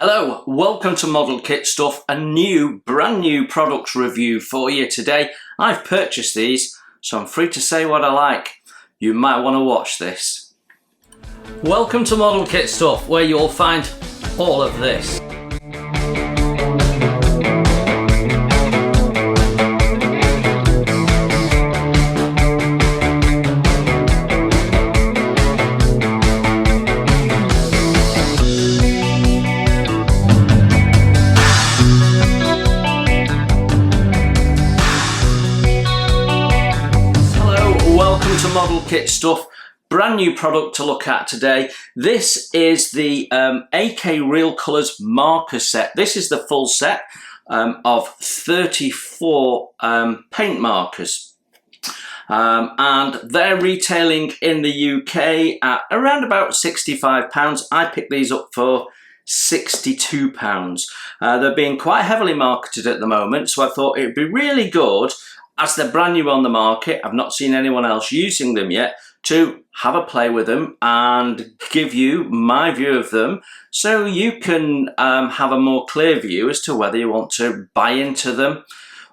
Hello, welcome to Model Kit Stuff, a brand new products review for you today. I've purchased these, so I'm free to say what I like. You might want to watch this. Welcome to Model Kit Stuff, where you'll find all of this. Welcome to Model Kit Stuff, brand new product to look at today. This is the AK Real Colours marker set. This is the full set of 34 paint markers. And they're retailing in the UK at around about £65. I picked these up for £62. They're being quite heavily marketed at the moment, so I thought it'd be really good, as they're brand new on the market, I've not seen anyone else using them yet, to have a play with them and give you my view of them so you can have a more clear view as to whether you want to buy into them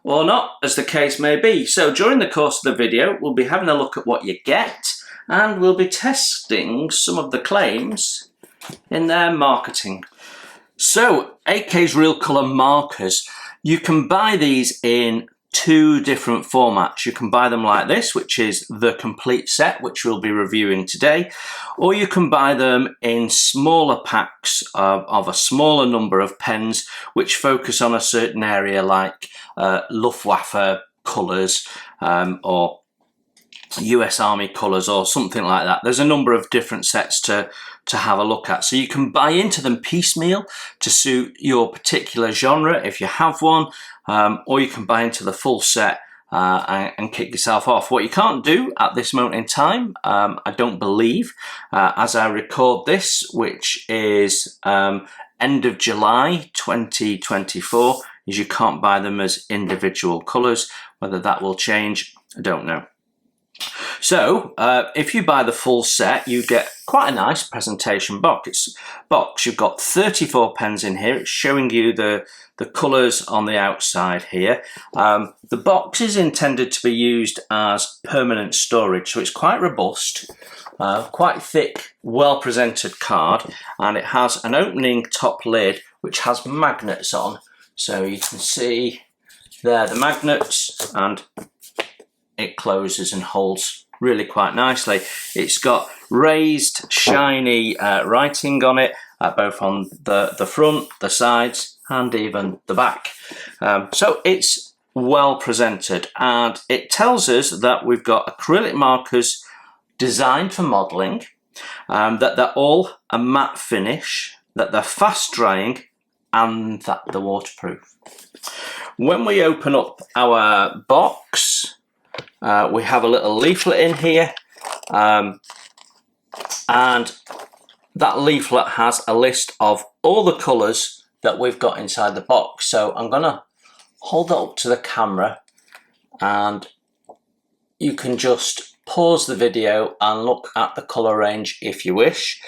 or not, as the case may be. So during the course of the video, we'll be having a look at what you get and we'll be testing some of the claims in their marketing. So AK's Real Colour markers, you can buy these in two different formats. You can buy them like this, which is the complete set, which we'll be reviewing today, or you can buy them in smaller packs of a smaller number of pens which focus on a certain area, like Luftwaffe colours or US Army colours or something like that. There's a number of different sets to have a look at, so you can buy into them piecemeal to suit your particular genre if you have one, or you can buy into the full set and kick yourself off. What you can't do at this moment in time, I don't believe, as I record this, which is end of July 2024, is you can't buy them as individual colours. Whether that will change, I don't know. So if you buy the full set, you get quite a nice presentation box. You've got 34 pens in here. It's showing you the colours on the outside here. The box is intended to be used as permanent storage, so it's quite robust, quite thick, well presented card, and it has an opening top lid which has magnets on. So you can see there the magnets, and it closes and holds really quite nicely. It's got raised shiny writing on it, both on the front, the sides and even the back. So it's well presented, and it tells us that we've got acrylic markers designed for modelling, that they're all a matte finish, that they're fast drying, and that they're waterproof. When we open up our box, we have a little leaflet in here, and that leaflet has a list of all the colours that we've got inside the box. So I'm going to hold that up to the camera and you can just pause the video and look at the colour range if you wish.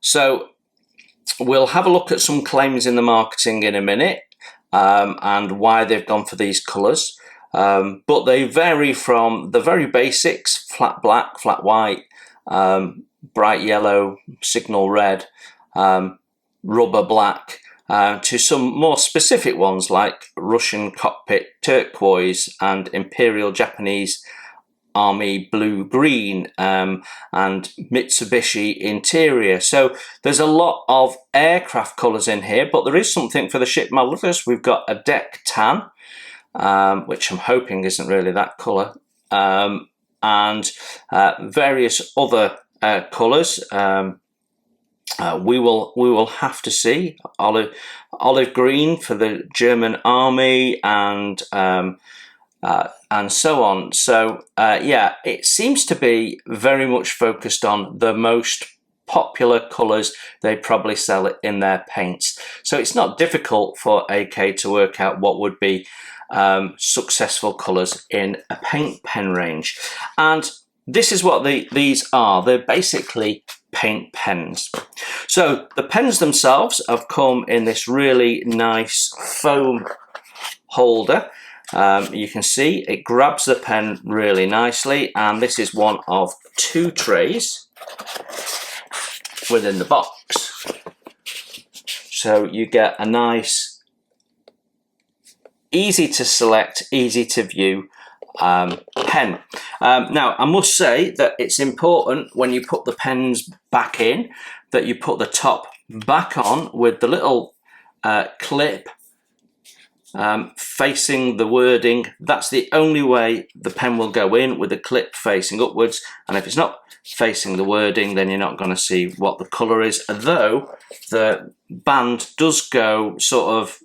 So we'll have a look at some claims in the marketing in a minute, and why they've gone for these colours. But they vary from the very basics, flat black, flat white, bright yellow, signal red, rubber black, to some more specific ones like Russian cockpit turquoise and Imperial Japanese Army blue-green, and Mitsubishi interior. So there's a lot of aircraft colours in here, but there is something for the ship modelers. We've got a deck tan, which I'm hoping isn't really that colour, and various other colours. We will have to see. Olive green for the German Army, and so on. So yeah, it seems to be very much focused on the most popular colours they probably sell in their paints. So it's not difficult for AK to work out what would be successful colours in a paint pen range. And this is what these are. They're basically paint pens. So the pens themselves have come in this really nice foam holder. You can see it grabs the pen really nicely, and this is one of 2 trays within the box. So you get a nice, easy to select, easy to view pen. Now I must say that it's important when you put the pens back in that you put the top back on with the little clip facing the wording. That's the only way the pen will go in, with the clip facing upwards, and if it's not facing the wording then you're not going to see what the colour is, although the band does go sort of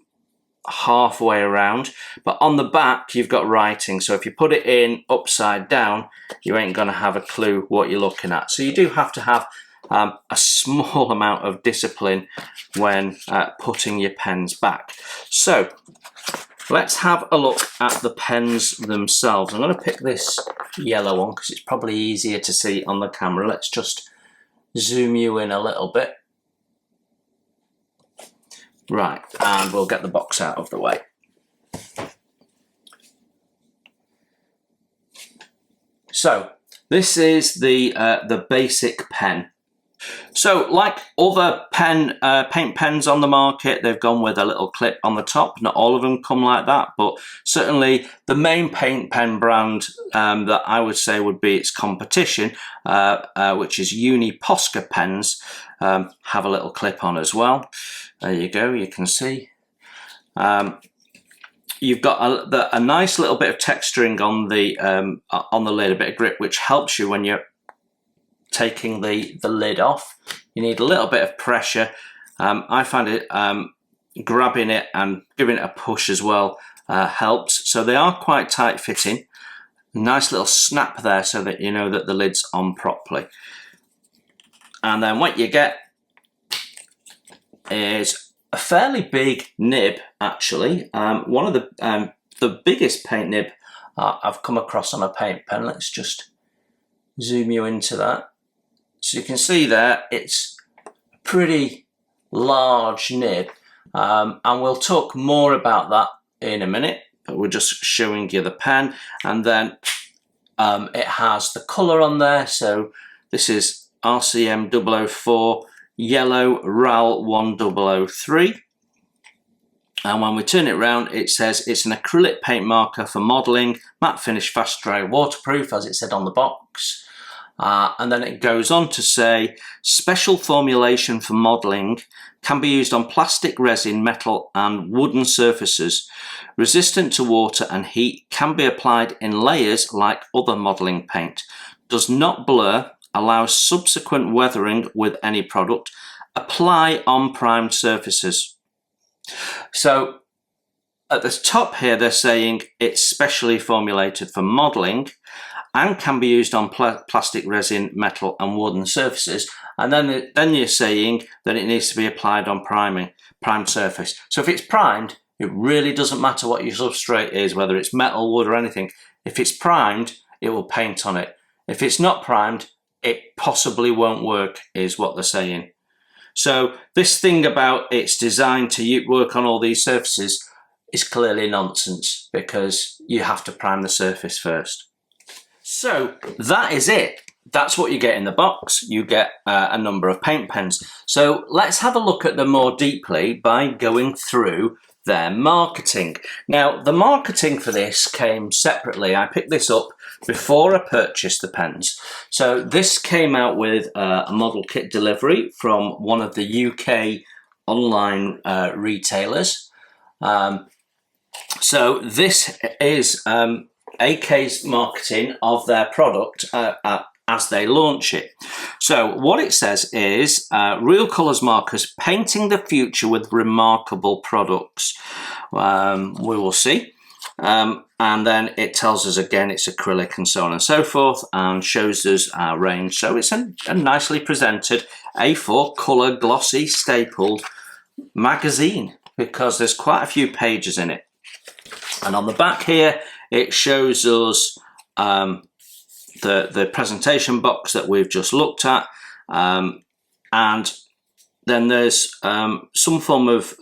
halfway around, but on the back you've got writing, so if you put it in upside down you ain't going to have a clue what you're looking at. So you do have to have a small amount of discipline when putting your pens back. So let's have a look at the pens themselves. I'm going to pick this yellow one because it's probably easier to see on the camera. Let's just zoom you in a little bit. Right, and we'll get the box out of the way. So this is the basic pen. So like other paint pens on the market, they've gone with a little clip on the top. Not all of them come like that, but certainly the main paint pen brand that I would say would be its competition, which is Uni Posca pens, have a little clip on as well. There you go, you can see. You've got a nice little bit of texturing on the lid, a bit of grip, which helps you when you're taking the lid off. You need a little bit of pressure. I find it grabbing it and giving it a push as well helps. So they are quite tight fitting. Nice little snap there so that you know that the lid's on properly. And then what you get is a fairly big nib, actually. One of the biggest paint nib I've come across on a paint pen. Let's just zoom you into that. So you can see there, it's a pretty large nib, and we'll talk more about that in a minute, but we're just showing you the pen. And then it has the colour on there, so this is RCM 004 Yellow RAL 1003. And when we turn it around, it says it's an acrylic paint marker for modelling, matte finish, fast dry, waterproof, as it said on the box. And then it goes on to say, special formulation for modelling, can be used on plastic, resin, metal and wooden surfaces. Resistant to water and heat, can be applied in layers like other modelling paint. Does not blur, allows subsequent weathering with any product. Apply on primed surfaces. So at the top here they're saying it's specially formulated for modelling and can be used on plastic, resin, metal and wooden surfaces. And then you're saying that it needs to be applied on primed surface. So if it's primed, it really doesn't matter what your substrate is, whether it's metal, wood or anything. If it's primed, it will paint on it. If it's not primed, it possibly won't work, is what they're saying. So this thing about it's designed to work on all these surfaces is clearly nonsense, because you have to prime the surface first. So that is it. That's what you get in the box. You get a number of paint pens. So let's have a look at them more deeply by going through their marketing. Now, the marketing for this came separately. I picked this up before I purchased the pens. So this came out with a model kit delivery from one of the UK online retailers. So this is AK's marketing of their product as they launch it. So what it says is Real Colours Markers, painting the future with remarkable products. We will see. And then it tells us again it's acrylic and so on and so forth, and shows us our range. So it's a nicely presented A4 colour glossy stapled magazine, because there's quite a few pages in it. And on the back here it shows us the presentation box that we've just looked at, and then there's some form of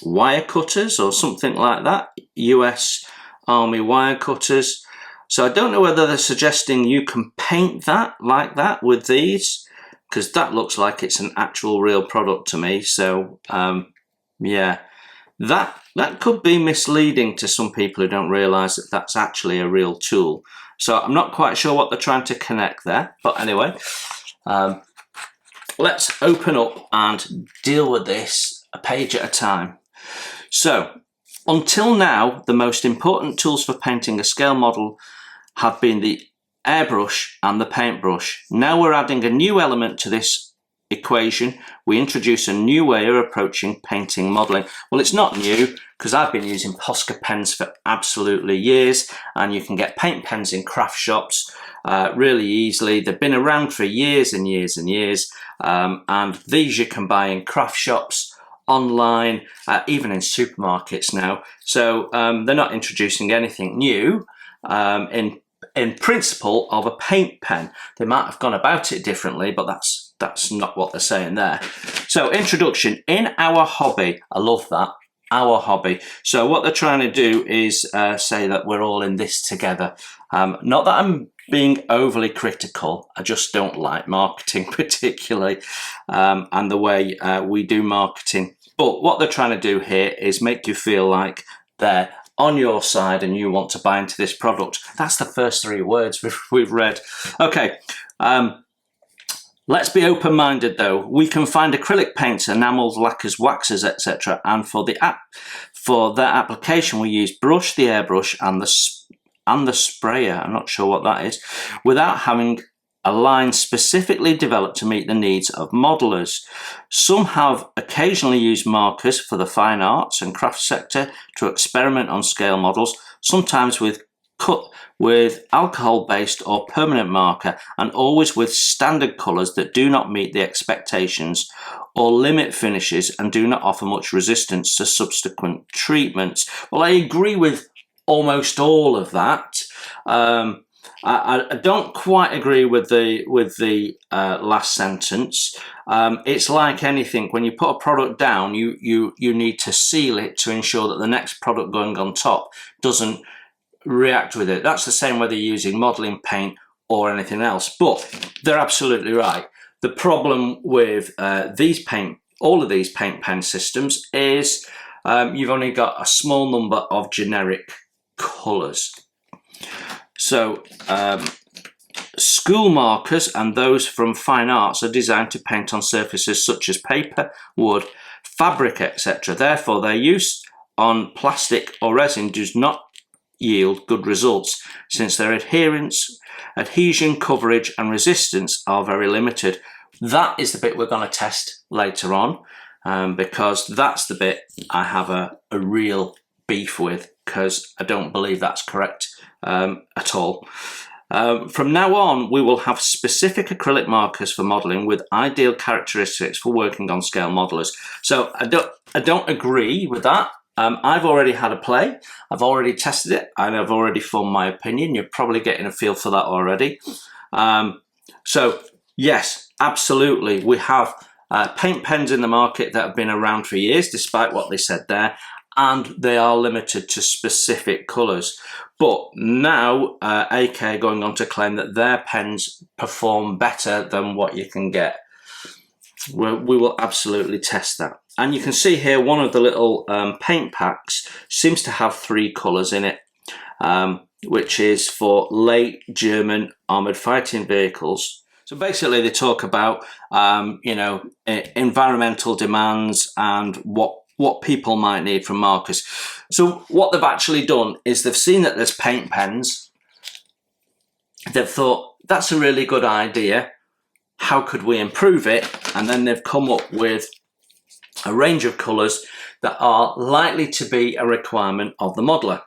wire cutters or something like that, US Army wire cutters. So I don't know whether they're suggesting you can paint that like that with these, because that looks like it's an actual real product to me. So yeah, that could be misleading to some people who don't realise that that's actually a real tool. So I'm not quite sure what they're trying to connect there, but anyway, let's open up and deal with this a page at a time. So until now, the most important tools for painting a scale model have been the airbrush and the paintbrush. Now we're adding a new element to this equation. We introduce a new way of approaching painting modelling. Well, it's not new, because I've been using Posca pens for absolutely years, and you can get paint pens in craft shops really easily. They've been around for years and years and years, and these you can buy in craft shops, online, even in supermarkets now. So they're not introducing anything new in principle of a paint pen. They might have gone about it differently, but that's not what they're saying there. So introduction, in our hobby. I love that, our hobby. So what they're trying to do is say that we're all in this together. Not that I'm being overly critical, I just don't like marketing particularly, and the way we do marketing. But what they're trying to do here is make you feel like they're on your side and you want to buy into this product. That's the first 3 words we've read. Okay, let's be open-minded though. We can find acrylic paints, enamels, lacquers, waxes, etc. And for that application, we use brush, the airbrush, and the sprayer. I'm not sure what that is, without having a line specifically developed to meet the needs of modelers. Some have occasionally used markers for the fine arts and craft sector to experiment on scale models, sometimes with alcohol-based or permanent marker, and always with standard colours that do not meet the expectations or limit finishes and do not offer much resistance to subsequent treatments. Well, I agree with almost all of that. I don't quite agree with the last sentence. It's like anything. When you put a product down, you need to seal it to ensure that the next product going on top doesn't react with it. That's the same whether you're using modelling paint or anything else. But they're absolutely right. The problem with all of these paint pen systems is you've only got a small number of generic colours. So school markers and those from fine arts are designed to paint on surfaces such as paper, wood, fabric, etc. Therefore, their use on plastic or resin does not yield good results, since their adhesion, coverage and resistance are very limited. That is the bit we're going to test later on, because that's the bit I have a real beef with, because I don't believe that's correct at all. From now on, we will have specific acrylic markers for modelling with ideal characteristics for working on scale modelers. So I don't agree with that. I've already had a play, I've already tested it, and I've already formed my opinion. You're probably getting a feel for that already. So yes, absolutely, we have paint pens in the market that have been around for years, despite what they said there, and they are limited to specific colours. But now AK are going on to claim that their pens perform better than what you can get. We will absolutely test that. And you can see here one of the little paint packs seems to have 3 colours in it, which is for late German armoured fighting vehicles. So basically they talk about you know, environmental demands and what people might need from markers. So what they've actually done is they've seen that there's paint pens. They've thought, that's a really good idea. How could we improve it? And then they've come up with a range of colours that are likely to be a requirement of the modeller.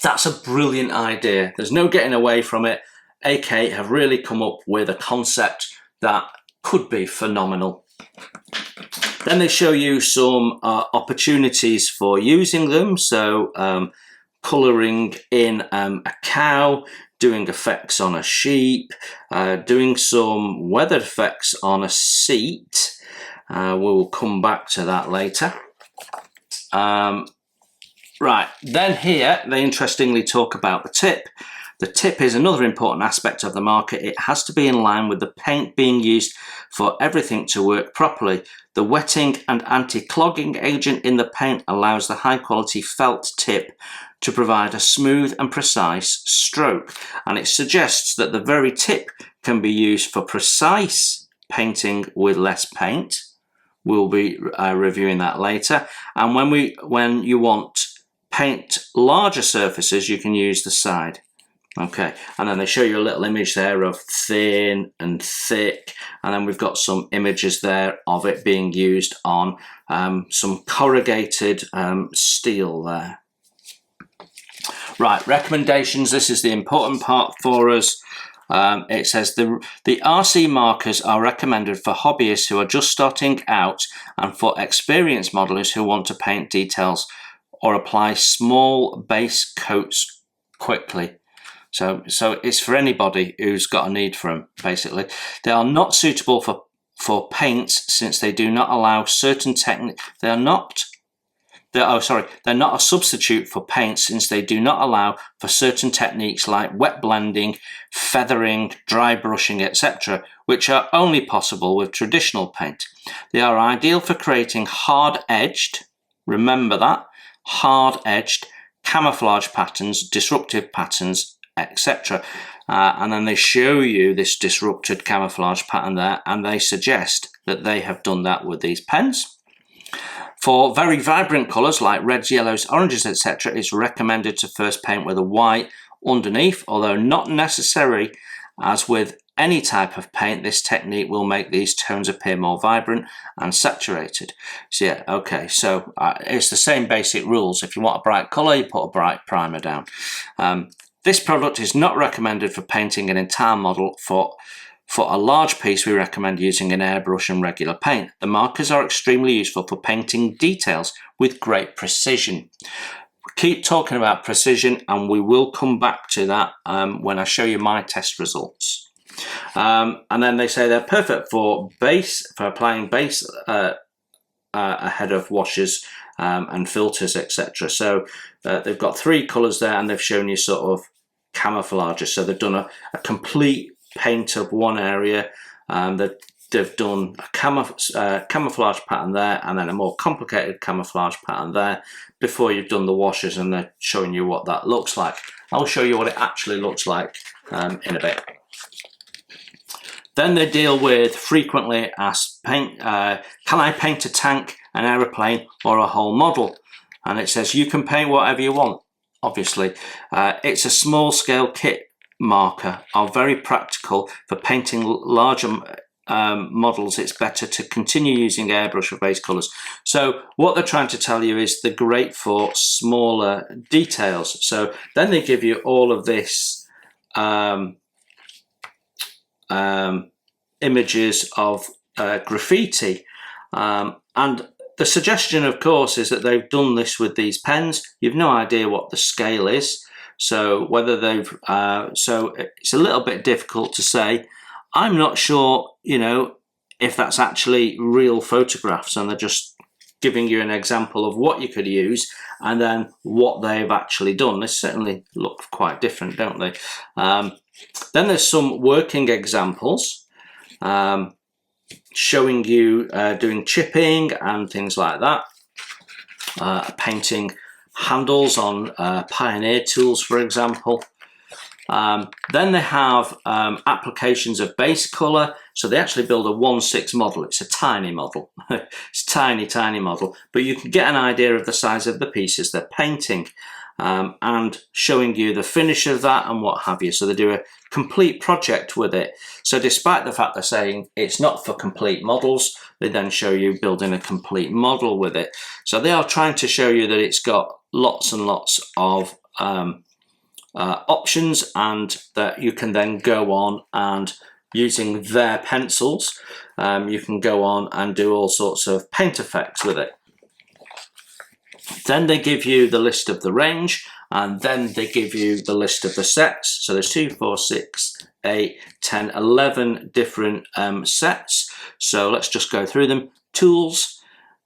That's a brilliant idea. There's no getting away from it. AK have really come up with a concept that could be phenomenal. Then they show you some opportunities for using them. So colouring in a cow, doing effects on a sheep, doing some weather effects on a seat. We will come back to that later. Right, then here they interestingly talk about the tip. The tip is another important aspect of the marker. It has to be in line with the paint being used for everything to work properly. The wetting and anti-clogging agent in the paint allows the high quality felt tip to provide a smooth and precise stroke, and it suggests that the very tip can be used for precise painting with less paint. We'll be reviewing that later. And when you want paint larger surfaces, you can use the side. Okay, and then they show you a little image there of thin and thick, and then we've got some images there of it being used on some corrugated steel there. Right, recommendations. This is the important part for us. It says the RC markers are recommended for hobbyists who are just starting out and for experienced modelers who want to paint details or apply small base coats quickly. So it's for anybody who's got a need for them, basically. They are not suitable for paints since they do not allow certain techniques. They're not a substitute for paint since they do not allow for certain techniques like wet blending, feathering, dry brushing, etc., which are only possible with traditional paint. They are ideal for creating hard-edged, remember that, hard-edged camouflage patterns, disruptive patterns, etc. And then they show you this disrupted camouflage pattern there, and they suggest that they have done that with these pens. For very vibrant colours like reds, yellows, oranges, etc., it's recommended to first paint with a white underneath, although not necessary. As with any type of paint, this technique will make these tones appear more vibrant and saturated. So yeah, okay, so it's the same basic rules. If you want a bright colour, you put a bright primer down. This product is not recommended for painting an entire model. For a large piece, we recommend using an airbrush and regular paint. The markers are extremely useful for painting details with great precision. We keep talking about precision, and we will come back to that when I show you my test results. And then they say they're perfect for applying base ahead of washes and filters, etc. So they've got three colours there, and they've shown you sort of camouflages. So they've done a complete paint of one area, they've done a camouflage pattern there, and then a more complicated camouflage pattern there before you've done the washes, and they're showing you what that looks like. I'll show you what it actually looks like in a bit. Then they deal with frequently asked can I paint a tank, an aeroplane, or a whole model? And it says you can paint whatever you want, obviously. It's a small scale kit marker, are very practical for painting larger models. It's better to continue using airbrush or base colours. So what they're trying to tell you is they're great for smaller details. So then they give you all of this images of graffiti, and the suggestion, of course, is that they've done this with these pens. You've no idea what the scale is, so whether they've so it's a little bit difficult to say. I'm not sure, you know, if that's actually real photographs, and they're just giving you an example of what you could use and then what they've actually done. They certainly look quite different, don't they? Then there's some working examples showing you doing chipping and things like that, painting handles on Pioneer tools, for example. Then they have applications of base colour. So they actually build a 1/6 model. It's a tiny model. It's a tiny, tiny model, but you can get an idea of the size of the pieces they're painting, and showing you the finish of that and what have you. So they do a complete project with it. So despite the fact they're saying it's not for complete models, they then show you building a complete model with it. So they are trying to show you that it's got lots and lots of options, and that you can then go on and using their pencils, you can go on and do all sorts of paint effects with it. Then they give you the list of the range, and then they give you the list of the sets. So there's 2, 4, 6, 8, 10, 11 different sets. So let's just go through them. Tools,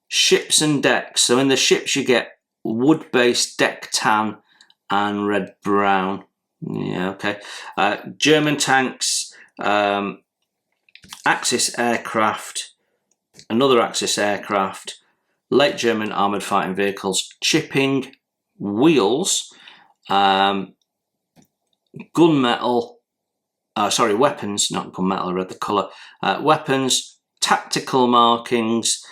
ships and decks. So in the ships you get wood-based deck tan and red brown. Yeah, okay. German tanks, Axis aircraft, another Axis aircraft, late German armoured fighting vehicles, chipping, wheels, gunmetal, weapons, not gunmetal, I read the colour, weapons, tactical markings,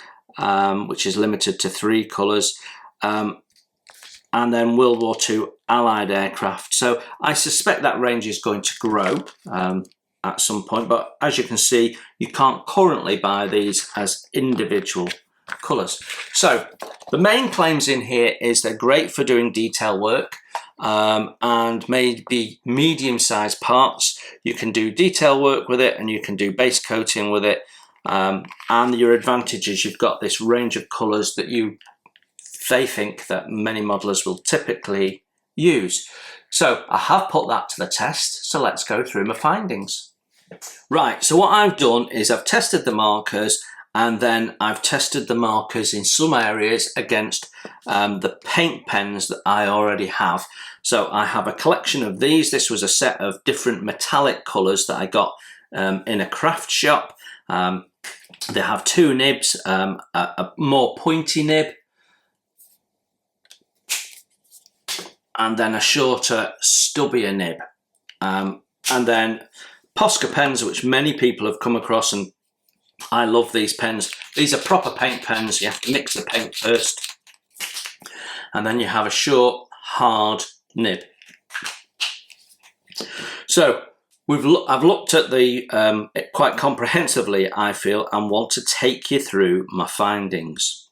which is limited to 3 colours, and then World War II Allied aircraft. So I suspect that range is going to grow at some point, but as you can see, you can't currently buy these as individual colours. So the main claims in here is they're great for doing detail work, and maybe medium-sized parts. You can do detail work with it, and you can do base coating with it, and your advantage is you've got this range of colours that they think that many modelers will typically use. So I have put that to the test, so let's go through my findings. Right, so what I've done is I've tested the markers, and then I've tested the markers in some areas against the paint pens that I already have. So I have a collection of these. This was a set of different metallic colours that I got in a craft shop. They have 2 nibs, a more pointy nib, and then a shorter, stubbier nib. And then Posca pens, which many people have come across, and I love these pens. These are proper paint pens. You have to mix the paint first, and then you have a short, hard nib. So I've looked at the quite comprehensively, I feel, and want to take you through my findings.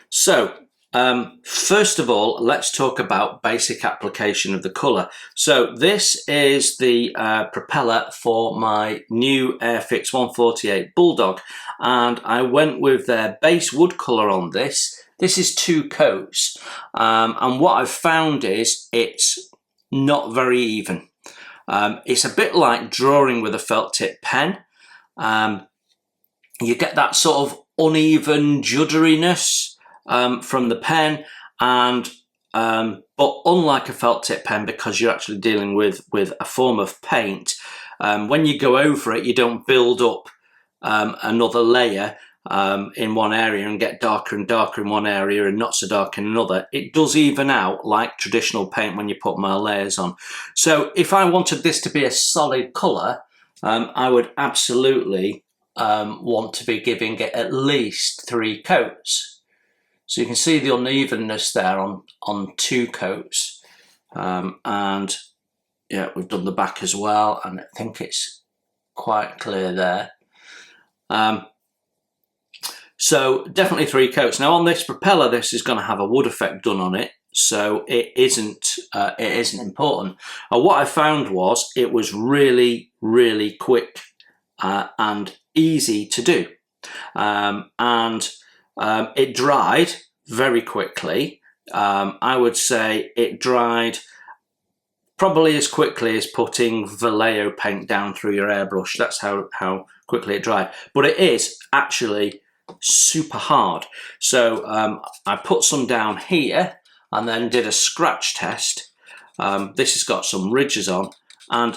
So first of all, let's talk about basic application of the colour. So this is the propeller for my new Airfix 148 Bulldog, and I went with their base wood colour on this. This is 2 coats, and what I've found is it's not very even. It's a bit like drawing with a felt tip pen. You get that sort of uneven judderiness from the pen, and but unlike a felt tip pen, because you're actually dealing with a form of paint, when you go over it, you don't build up another layer in one area and get darker and darker in one area and not so dark in another. It does even out like traditional paint when you put more layers on. So if I wanted this to be a solid colour, I would absolutely want to be giving it at least 3 coats. So you can see the unevenness there on 2 coats, and yeah, we've done the back as well, and I think it's quite clear there. So definitely 3 coats. Now on this propeller, this is going to have a wood effect done on it, so it isn't important. What I found was it was really quick and easy to do, it dried very quickly. I would say it dried probably as quickly as putting Vallejo paint down through your airbrush. That's how quickly it dried. But it is actually super hard. So I put some down here and then did a scratch test. This has got some ridges on, and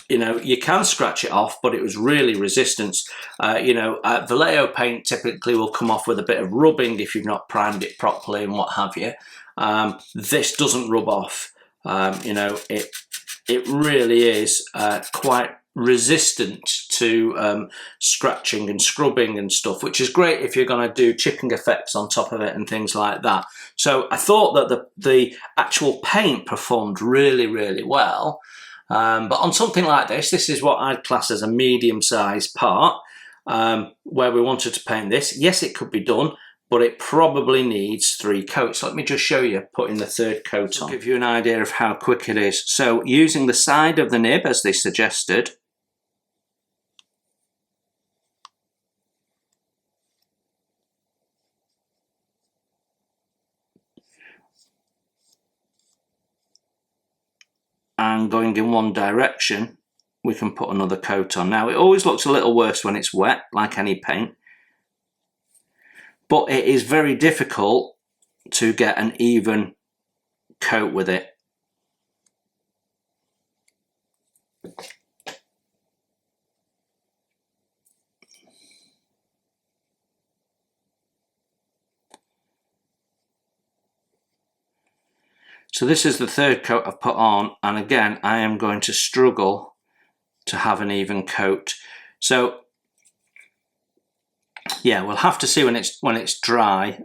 you know, you can scratch it off, but it was really resistance. Vallejo paint typically will come off with a bit of rubbing if you've not primed it properly and what have you. This doesn't rub off. It really is quite resistant to scratching and scrubbing and stuff, which is great if you're going to do chipping effects on top of it and things like that. So I thought that the actual paint performed really well. But on something like this is what I'd class as a medium-sized part, where we wanted to paint this. Yes, it could be done, but it probably needs 3 coats. Let me just show you putting the 3rd coat on, to give you an idea of how quick it is. So using the side of the nib as they suggested, and going in one direction, we can put another coat on. Now, it always looks a little worse when it's wet, like any paint, but it is very difficult to get an even coat with it. So this is the third coat I've put on, and again I am going to struggle to have an even coat. So yeah, we'll have to see when it's dry.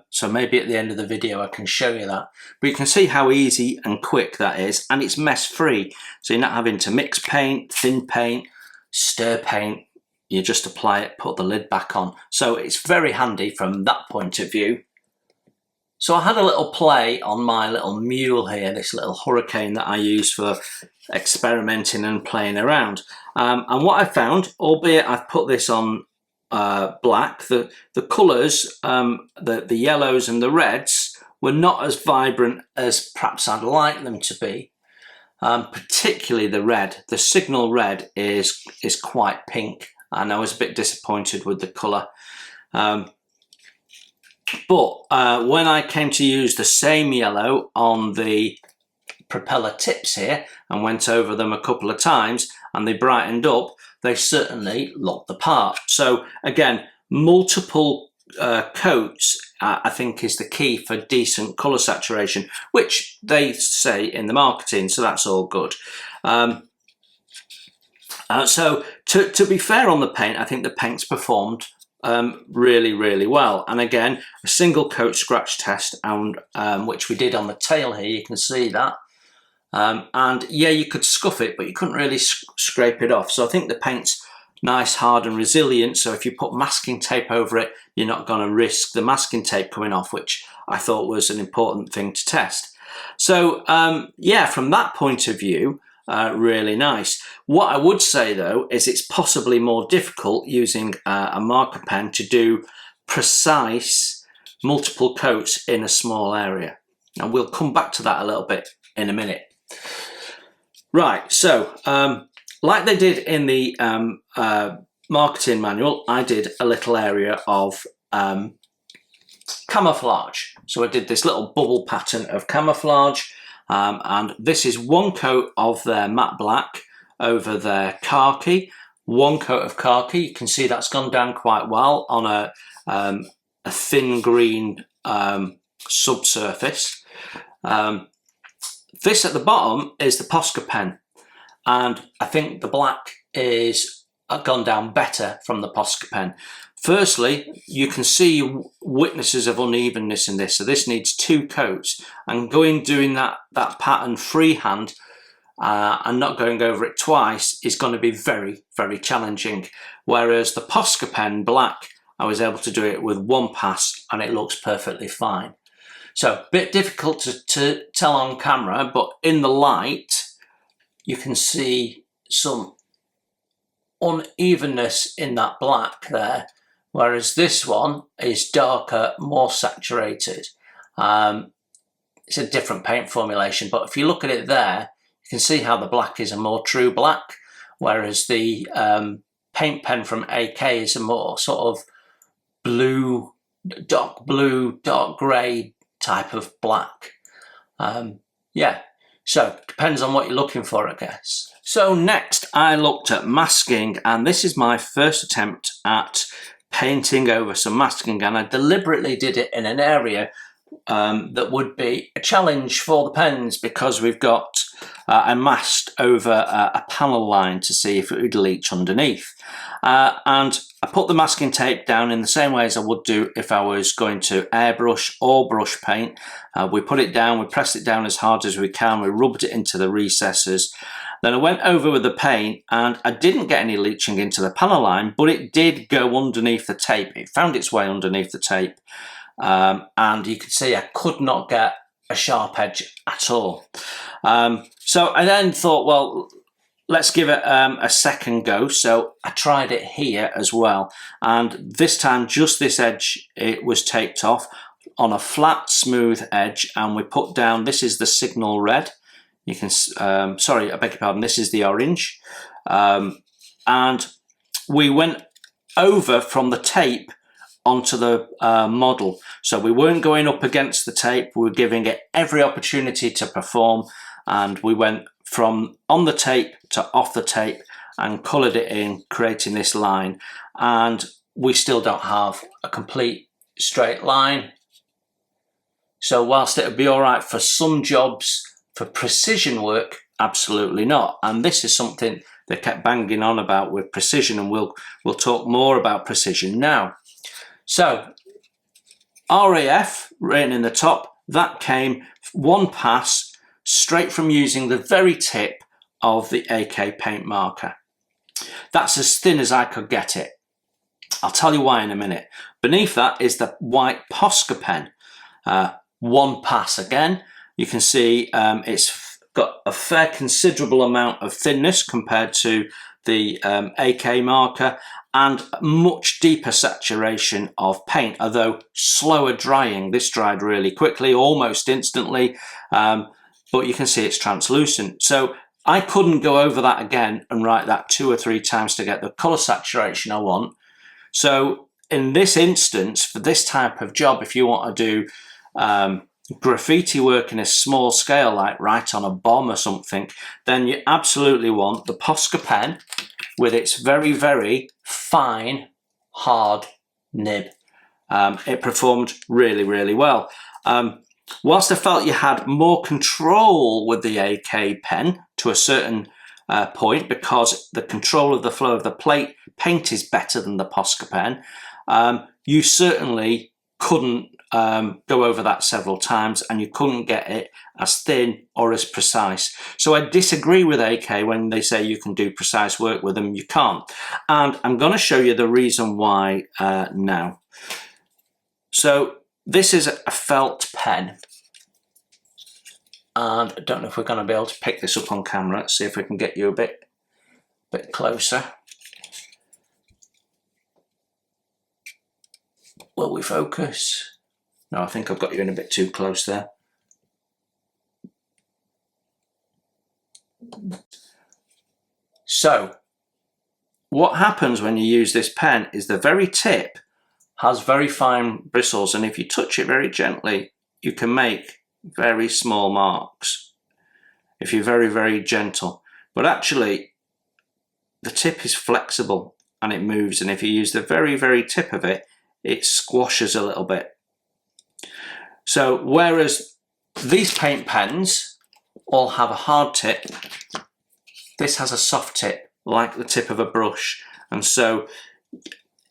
So maybe at the end of the video I can show you that. But you can see how easy and quick that is, and it's mess free. So you're not having to mix paint, thin paint, stir paint. You just apply it, put the lid back on. So it's very handy from that point of view. So I had a little play on my little mule here, this little Hurricane that I use for experimenting and playing around. And what I found, albeit I've put this on black, the colours, the yellows and the reds were not as vibrant as perhaps I'd like them to be. Particularly the red, the Signal Red is quite pink, and I was a bit disappointed with the colour. But when I came to use the same yellow on the propeller tips here and went over them a couple of times and they brightened up, they certainly looked the part. So again, multiple coats I think is the key for decent colour saturation, which they say in the marketing, so that's all good. So to be fair on the paint, I think the paint's performed really well. And again, a single coat scratch test, and which we did on the tail here, you can see that. And yeah, you could scuff it, but you couldn't really scrape it off. So I think the paint's nice, hard and resilient. So if you put masking tape over it, you're not going to risk the masking tape coming off, which I thought was an important thing to test. So yeah, from that point of view, really nice. What I would say though is it's possibly more difficult using a marker pen to do precise multiple coats in a small area. And we'll come back to that a little bit in a minute. Right, so like they did in the marketing manual, I did a little area of camouflage. So I did this little bubble pattern of camouflage. And this is one coat of their matte black over their khaki, one coat of khaki. You can see that's gone down quite well on a thin green subsurface. This at the bottom is the Posca pen, and I think the black is gone down better from the Posca pen. Firstly, you can see witnesses of unevenness in this, so this needs two coats, and doing that pattern freehand and not going over it twice is going to be very challenging. Whereas the Posca pen black, I was able to do it with one pass and it looks perfectly fine. So a bit difficult to tell on camera, but in the light you can see some unevenness in that black there. Whereas this one is darker, more saturated. It's a different paint formulation, but if you look at it there, you can see how the black is a more true black, whereas the paint pen from AK is a more sort of blue, dark grey type of black. Yeah, so depends on what you're looking for, I guess. So next I looked at masking, and this is my first attempt at painting over some masking, and I deliberately did it in an area that would be a challenge for the pens, because we've got I masked over a panel line to see if it would leach underneath, and I put the masking tape down in the same way as I would do if I was going to airbrush or brush paint. We put it down, we pressed it down as hard as we can, we rubbed it into the recesses. Then I went over with the paint and I didn't get any leaching into the panel line, but it did go underneath the tape. It found its way underneath the tape. And you can see I could not get a sharp edge at all. So I then thought, well, let's give it a second go. So I tried it here as well. And this time, just this edge, it was taped off on a flat, smooth edge. And we put down, this is the Signal Red. You can, sorry, I beg your pardon, this is the orange. And we went over from the tape onto the model. So we weren't going up against the tape, we were giving it every opportunity to perform, and we went from on the tape to off the tape and coloured it in, creating this line. And we still don't have a complete straight line. So whilst it would be all right for some jobs, for precision work, absolutely not. And this is something they kept banging on about with precision, and we'll talk more about precision now. So RAF written in the top, that came one pass straight from using the very tip of the AK paint marker. That's as thin as I could get it. I'll tell you why in a minute. Beneath that is the white Posca pen. One pass again. You can see it's got a fair considerable amount of thinness compared to the AK marker, and much deeper saturation of paint, although slower drying. This dried really quickly, almost instantly, but you can see it's translucent. So I couldn't go over that again and write that 2 or 3 times to get the colour saturation I want. So in this instance, for this type of job, if you want to do graffiti work in a small scale, like right on a bomb or something, then you absolutely want the Posca pen with its very, very fine, hard nib. It performed really, really well. Whilst I felt you had more control with the AK pen to a certain point, because the control of the flow of the paint is better than the Posca pen, you certainly couldn't go over that several times, and you couldn't get it as thin or as precise. So I disagree with AK when they say you can do precise work with them. You can't. And I'm going to show you the reason why now. So this is a felt pen, and I don't know if we're going to be able to pick this up on camera. Let's see if we can get you a bit closer. Will we focus? No, I think I've got you in a bit too close there. So what happens when you use this pen is the very tip has very fine bristles, and if you touch it very gently, you can make very small marks if you're very, very gentle. But actually, the tip is flexible and it moves, and if you use the very, very tip of it, it squashes a little bit. So whereas these paint pens all have a hard tip, this has a soft tip, like the tip of a brush, and so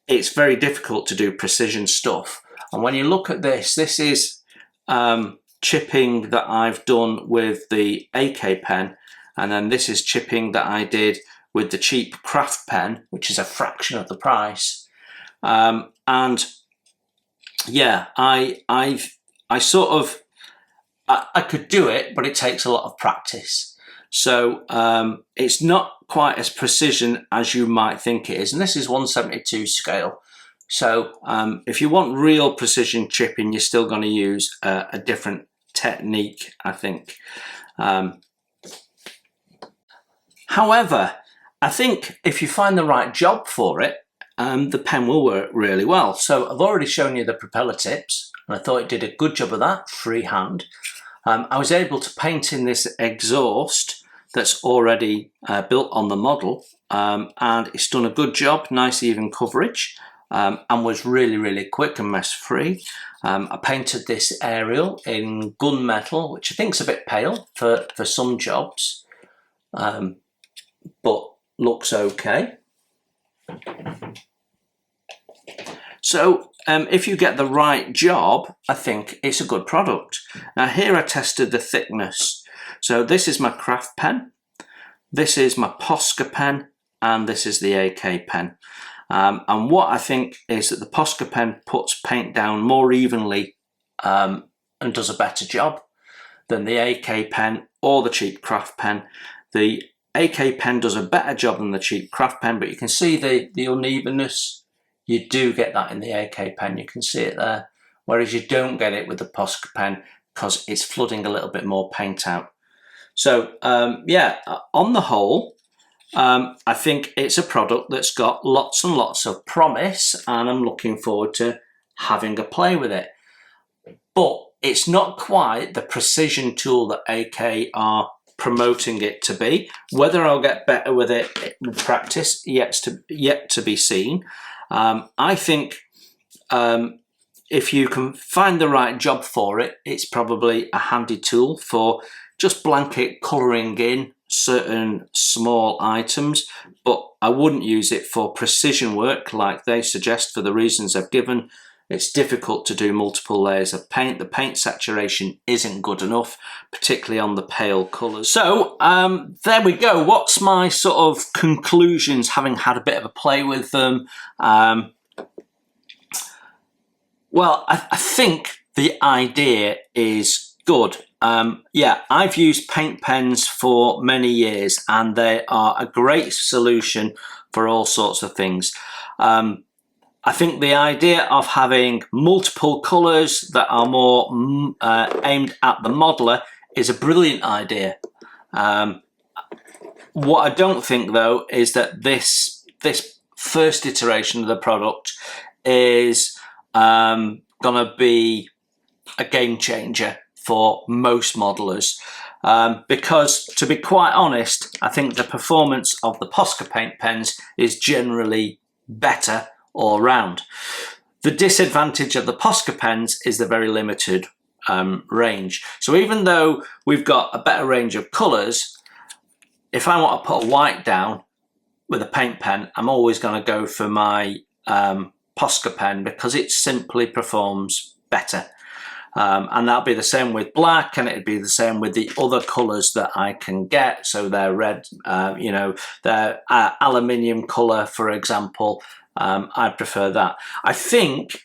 it's very difficult to do precision stuff. And when you look at this, this is chipping that I've done with the AK pen, and then this is chipping that I did with the cheap craft pen, which is a fraction of the price. And yeah, I could do it, but it takes a lot of practice. So it's not quite as precision as you might think it is. And this is 1/72 scale. So if you want real precision chipping, you're still going to use a different technique, I think. However, I think if you find the right job for it, the pen will work really well. So I've already shown you the propeller tips, and I thought it did a good job of that, freehand. I was able to paint in this exhaust that's already built on the model, and it's done a good job, nice even coverage, and was really, really quick and mess free. I painted this aerial in gunmetal, which I think is a bit pale for some jobs, but looks okay. So if you get the right job, I think it's a good product. Now here I tested the thickness. So this is my craft pen, this is my Posca pen, and this is the AK pen. And what I think is that the Posca pen puts paint down more evenly and does a better job than the AK pen or the cheap craft pen. The AK pen does a better job than the cheap craft pen, but you can see the unevenness. You do get that in the AK pen, you can see it there, whereas you don't get it with the Posca pen because it's flooding a little bit more paint out. So yeah, on the whole, I think it's a product that's got lots and lots of promise, and I'm looking forward to having a play with it. But it's not quite the precision tool that AK are promoting it to be. Whether I'll get better with it in practice, yet to be seen. I think if you can find the right job for it, it's probably a handy tool for just blanket colouring in certain small items, but I wouldn't use it for precision work like they suggest for the reasons I've given. It's difficult to do multiple layers of paint. The paint saturation isn't good enough, particularly on the pale colours. So there we go. What's my sort of conclusions, having had a bit of a play with them? Well, I think the idea is good. Yeah, I've used paint pens for many years, and they are a great solution for all sorts of things. I think the idea of having multiple colours that are more aimed at the modeller is a brilliant idea. What I don't think, though, is that this first iteration of the product is going to be a game changer for most modelers. Because, to be quite honest, I think the performance of the Posca paint pens is generally better all round. The disadvantage of the Posca pens is the very limited range. So even though we've got a better range of colours, if I want to put a white down with a paint pen, I'm always going to go for my Posca pen because it simply performs better. And that'll be the same with black, and it'd be the same with the other colours that I can get. So they're red, you know, they're aluminium colour, for example. I prefer that. I think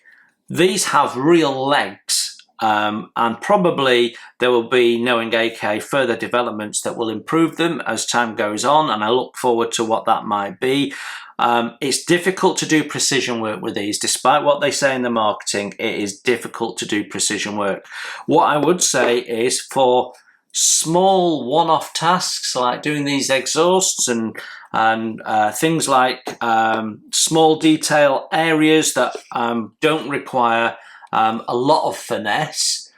these have real legs, and probably there will be, knowing AK, further developments that will improve them as time goes on, and I look forward to what that might be. It's difficult to do precision work with these. Despite what they say in the marketing, it is difficult to do precision work. What I would say is, for small one-off tasks like doing these exhausts and things like small detail areas that don't require a lot of finesse,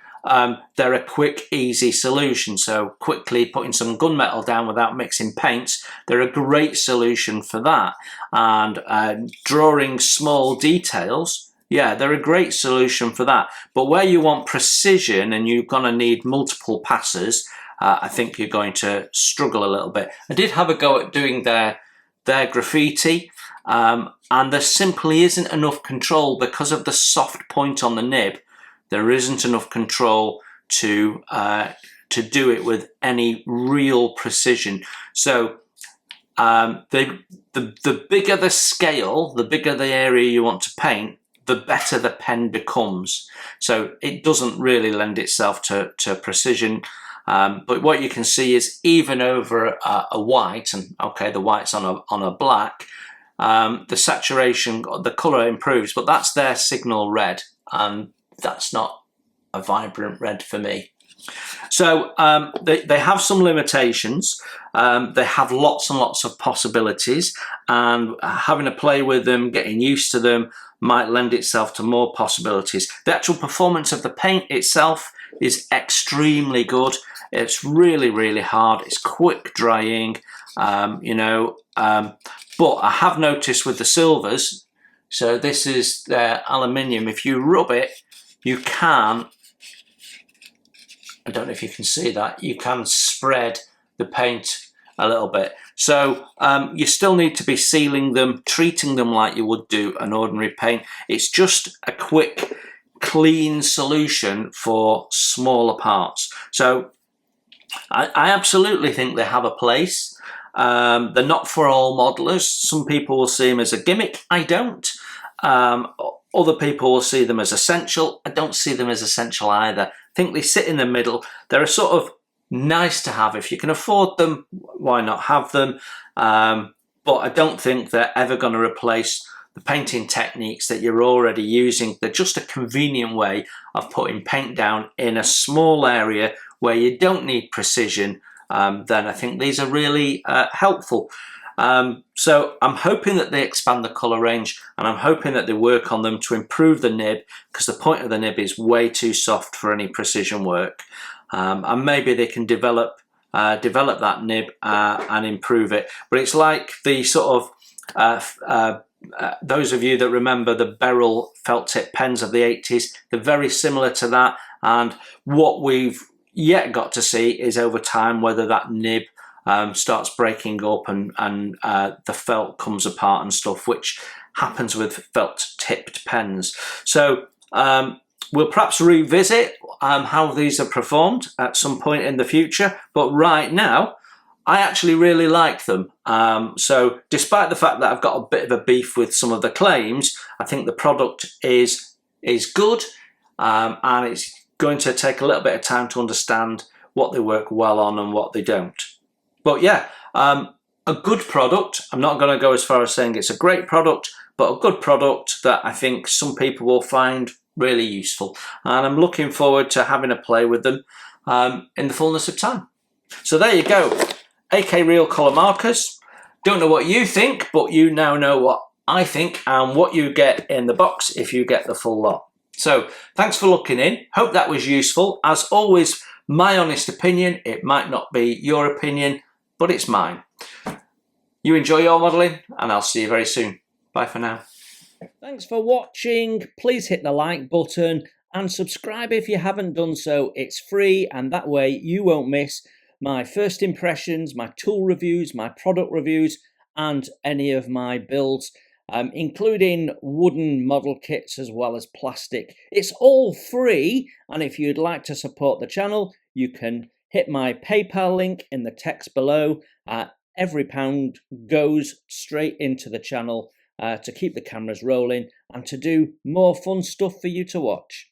they're a quick, easy solution. So quickly putting some gunmetal down without mixing paints, they're a great solution for that. And drawing small details, yeah, they're a great solution for that. But where you want precision and you're going to need multiple passes, I think you're going to struggle a little bit. I did have a go at doing their graffiti, and there simply isn't enough control because of the soft point on the nib. There isn't enough control to do it with any real precision. So the bigger the scale, the bigger the area you want to paint, the better the pen becomes. So it doesn't really lend itself to precision. But what you can see is, even over a white, and okay, the white's on a black, the saturation, the colour improves, but that's their signal red, and that's not a vibrant red for me. So they have some limitations. They have lots and lots of possibilities, and having a play with them, getting used to them, might lend itself to more possibilities. The actual performance of the paint itself is extremely good. It's really, really hard. It's quick drying, you know, but I have noticed with the silvers, so this is their aluminium, if you rub it, you can, I don't know if you can see that, you can spread the paint a little bit. So you still need to be sealing them, treating them like you would do an ordinary paint. It's just a quick, clean solution for smaller parts. So I absolutely think they have a place. They're not for all modelers. Some people will see them as a gimmick. I don't. Other people will see them as essential. I don't see them as essential either. I think they sit in the middle. They're a sort of nice to have. If you can afford them, why not have them? But I don't think they're ever going to replace the painting techniques that you're already using. They're just a convenient way of putting paint down in a small area where you don't need precision, then I think these are really helpful. So I'm hoping that they expand the colour range, and I'm hoping that they work on them to improve the nib, because the point of the nib is way too soft for any precision work. And maybe they can develop that nib and improve it. But it's like the sort of those of you that remember the Beryl felt tip pens of the 80s, they're very similar to that. And what we've yet got to see is over time whether that nib starts breaking up and the felt comes apart and stuff, which happens with felt tipped pens. So we'll perhaps revisit how these are performed at some point in the future, but right now I actually really like them. So despite the fact that I've got a bit of a beef with some of the claims, I think the product is good, and it's going to take a little bit of time to understand what they work well on and what they don't. But yeah, a good product. I'm not going to go as far as saying it's a great product, but a good product that I think some people will find really useful. And I'm looking forward to having a play with them in the fullness of time. So there you go, AK Real Colour markers. Don't know what you think, but you now know what I think and what you get in the box if you get the full lot. So thanks for looking in. Hope that was useful. As always, my honest opinion. It might not be your opinion, but it's mine. You enjoy your modelling, and I'll see you very soon. Bye for now. Thanks for watching. Please hit the like button and subscribe if you haven't done so. It's free, and that way you won't miss my first impressions, my tool reviews, my product reviews, and any of my builds, including wooden model kits as well as plastic. It's all free, and if you'd like to support the channel, you can hit my PayPal link in the text below. Every pound goes straight into the channel to keep the cameras rolling and to do more fun stuff for you to watch.